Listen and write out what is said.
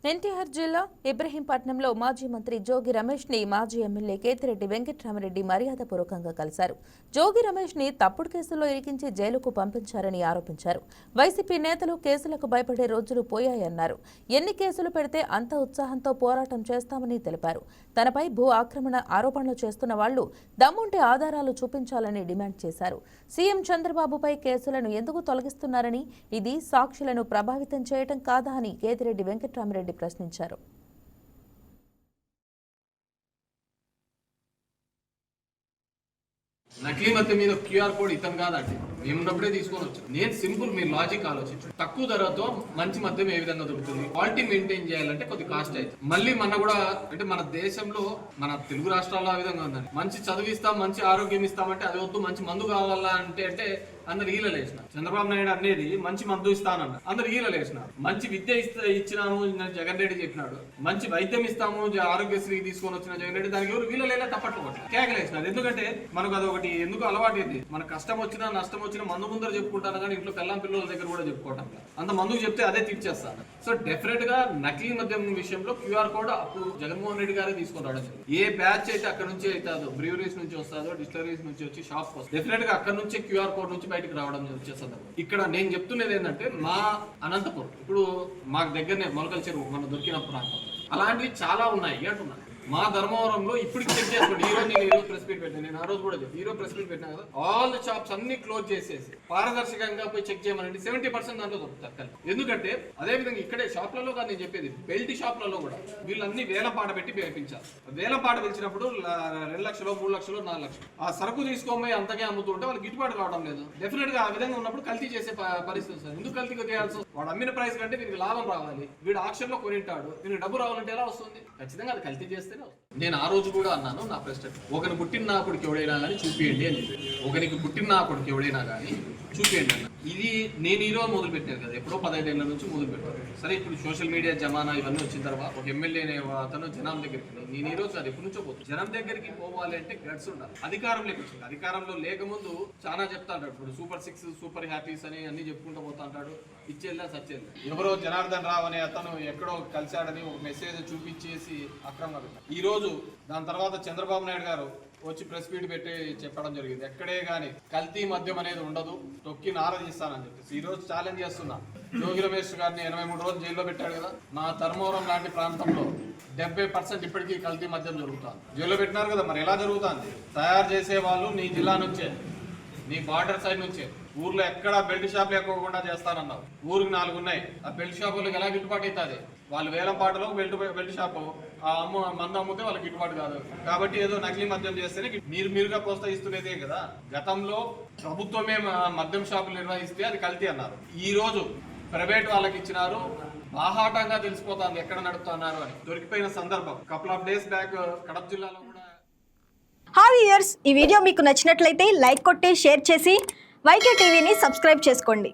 ఎన్టీఆర్ జిల్లా ఇబ్రహీంపట్నంలో మాజీ మంత్రి జోగి రమేష్ ని మాజీ ఎమ్మెల్యే కేతిరెడ్డి వెంకట్రామరెడ్డి మర్యాదపూర్వకంగా కలిశారు. జోగి రమేష్ ని తప్పుడు కేసుల్లో ఇరికించి జైలుకు పంపించారని ఆరోపించారు. వైసీపీ నేతలు కేసులకు భయపడే రోజులు పోయాయన్నారు. ఎన్ని కేసులు పెడితే అంత ఉత్సాహంతో పోరాటం చేస్తామని తెలిపారు. తనపై భూ ఆక్రమణ ఆరోపణలు చేస్తున్న వాళ్లు దమ్ముంటే ఆధారాలు చూపించాలని డిమాండ్ చేశారు. సీఎం చంద్రబాబుపై కేసులను ఎందుకు తొలగిస్తున్నారని, ఇది సాక్షులను ప్రభావితం చేయటం కాదా అని కేతిరెడ్డి వెంకట్రామరెడ్డి ప్రశ్నించారు. నకిలీ మద్యం మీద క్యూఆర్ కోడ్ ఇతను కాదండి, మేమున్నప్పుడే తీసుకొని వచ్చాం. నేను సింపుల్, మీరు లాజిక్ ఆలోచించు. తక్కువ ధరతో మంచి మద్యం ఏ విధంగా దొరుకుతుంది, క్వాలిటీ మెయింటైన్ చేయాలంటే కొద్ది కాస్ట్ అవుతుంది. మళ్ళీ మన కూడా అంటే మన దేశంలో మన తెలుగు రాష్ట్రాల్లో ఆ విధంగా ఉందండి. మంచి చదివిస్తాం, మంచి ఆరోగ్యం ఇస్తామంటే అది వద్దు, మంచి మందు కావాలా అంటే అందరు ఈలలేసినారు. చంద్రబాబు నాయుడు అనేది మంచి మందు ఇస్తానన్నారు, అందరు ఈలలేసినారు. మంచి విద్య ఇచ్చినాము జగన్ రెడ్డి చెప్పినాడు, మంచి వైద్యం ఇస్తాము ఆరోగ్యశ్రీ తీసుకొని వచ్చిన జగన్ రెడ్డి, దానికి ఎవరు వీళ్ళలేలా తప్పట్లు కొట్టారు, కేకలేసినారు. ఎందుకంటే మనకు అదొకటి ఎందుకు అలవాటు ఏంటి, మన కష్టం వచ్చినా నష్టం వచ్చినా మందు ముందర చెప్పుకుంటాను, కానీ ఇంట్లో పిల్లం పిల్లల దగ్గర కూడా చెప్పుకోవటం అంత మందుకు చెప్తే అదే తీర్చేస్తాను. సో డెఫినెట్ గా నకిలీ మద్యం విషయంలో క్యూఆర్ కోడ్ అప్పుడు జగన్మోహన్ రెడ్డి గారే తీసుకొని రావడం. ఏ బ్యాచ్ అయితే అక్కడ నుంచి అవుతుందో, బ్రీవరీస్ నుంచి వస్తుందో, డిస్టిలరీస్ నుంచి వచ్చి షాప్ వస్తుంది, డెఫినెట్ గా అక్కడ నుంచే క్యూఆర్ కోడ్ నుంచి బయటకు రావడం వచ్చేస్తుంది. ఇక్కడ నేను చెప్తున్నది ఏంటంటే, మా అనంతపురం ఇప్పుడు మాకు దగ్గరనే మొలకల చెరువు మనం దొరికిన ప్రాంతం, అలాంటివి చాలా ఉన్నాయి అంటున్నాను. మా ధర్మవరంలో ఇప్పటికి చెక్ చేసుకోండి. ఈ రోజు నేను ప్రెస్ మీట్ పెట్టాను, నేను ఆ రోజు కూడా చెప్పి ప్రెస్ మీట్ పెట్టినా కదా, ఆల్ ద షాప్స్ అన్ని క్లోజ్ చేసేసి పారదర్శకంగా పోయి చెక్ చేయమనండి. 70% దాంట్లో దొరుకుతారు. ఎందుకంటే అదే విధంగా ఇక్కడే షాప్లలో కాదు నేను చెప్పేది, బెల్ట్ షాప్లలో కూడా వీళ్ళన్ని వేల పాట పెట్టి వేయించారు. వేల పాట పిలిచినప్పుడు 2 లక్షలు 3 లక్షలు 4 లక్షలు ఆ సరుకు తీసుకోబోయి అంతకే అమ్ముతుంటే వాళ్ళకి గిట్టుబాటు కావడం లేదు. డెఫినెట్ గా ఆ విధంగా ఉన్నప్పుడు కల్తీ చేసే పరిస్థితి వస్తుంది. ఎందుకు కల్తీ చేయాల్సి, వాడు అమ్మిన ప్రైస్ కంటే వీరికి లాభం రావాలి, వీడు ఆక్షన్ లో కొనింటాడు, వీరికి డబ్బు రావాలంటే ఎలా వస్తుంది? ఖచ్చితంగా అది కల్తీ చేస్తే. నేను ఆ రోజు కూడా అన్నాను, నా ప్రెసిడెంట్ ఒకరికి పుట్టిన నా కొడుకు ఎవడైనా కానీ చూపియండి అని చెప్పి, ఒకరికి పుట్టిన నా కొడుకు ఎవడైనా కానీ చూపియండి అన్న. ఇది నేను ఈరోజు మొదలు పెట్టాను కదా, ఎప్పుడో 15 ఏళ్ల నుంచి మొదలు పెట్టాను. సరే ఇప్పుడు సోషల్ మీడియా జమానా ఇవన్నీ వచ్చిన తర్వాత ఒక ఎమ్మెల్యే అతను జనం దగ్గరికి, నేను ఈ రోజు అది ఎప్పటి నుంచో పోతుంది. జనం దగ్గరికి పోవాలి అంటే గట్స్ ఉండాలి. అధికారం లేకొచ్చింది, అధికారంలో లేకముందు చాలా చెప్తా అంటాడు. ఇప్పుడు సూపర్ 6 సూపర్ హ్యాపీస్ అని అన్ని చెప్పుకుంటూ పోతా అంటాడు. ఇచ్చేలా సచ్చేది ఎవరో జనార్దన్ రావు అనే అతను ఎక్కడో కలిశాడని ఒక మెసేజ్ చూపించేసి అక్రమంగా ఈ రోజు దాని తర్వాత చంద్రబాబు నాయుడు గారు వచ్చి ప్రెస్ మీట్ పెట్టి చెప్పడం జరిగింది, ఎక్కడే గానీ కల్తీ మద్యం అనేది ఉండదు, తొక్కి నారదీస్తానని చెప్పేసి. ఈ రోజు ఛాలెంజ్ చేస్తున్నా, జోగి రమేష్ గారిని 83 రోజులు జైల్లో పెట్టాడు కదా, మా ధర్మవరం లాంటి ప్రాంతంలో 70% ఇప్పటికీ కల్తీ మద్యం జరుగుతుంది. జైల్లో పెట్టినారు కదా, మరి ఎలా జరుగుతుంది? తయారు చేసే వాళ్ళు నీ జిల్లా నుంచే, నీ బార్డర్ సైడ్ నుంచే, ఊర్లో ఎక్కడ బెల్ట్ షాప్ లేకోకుండా చేస్తానన్నావు. ఊరికి 4 ఉన్నాయి, ఆ బెల్ట్ షాపులకు ఎలా గిట్టుబాటు అవుతుంది? వాళ్ళు వేలం పాటలో బెల్ట్ షాపు ఆ మందు అమ్మితే వాళ్ళకి గిట్టుబాటు కాదు. కాబట్టి ఏదో నకిలీ మద్యం చేస్తేనే మీరుగా ప్రోత్సహిస్తున్నదే కదా. గతంలో ప్రభుత్వమే మద్యం షాపులు నిర్వహిస్తే అది కల్తీ అన్నారు, ఈ రోజు ప్రైవేట్ వాళ్ళకి ఇచ్చినారు. బాహాటంగా తెలిసిపోతుంది ఎక్కడ నడుపుతున్నారు అని. దొరికిపోయిన సందర్భం couple of days back Kadapa జిల్లాలో కూడా. హాయ్ వ్యూయర్స్, ఈ వీడియో మీకు నచ్చినట్లయితే లైక్ కొట్టి షేర్ చేసి వైకే టీవీని సబ్స్క్రైబ్ చేసుకోండి.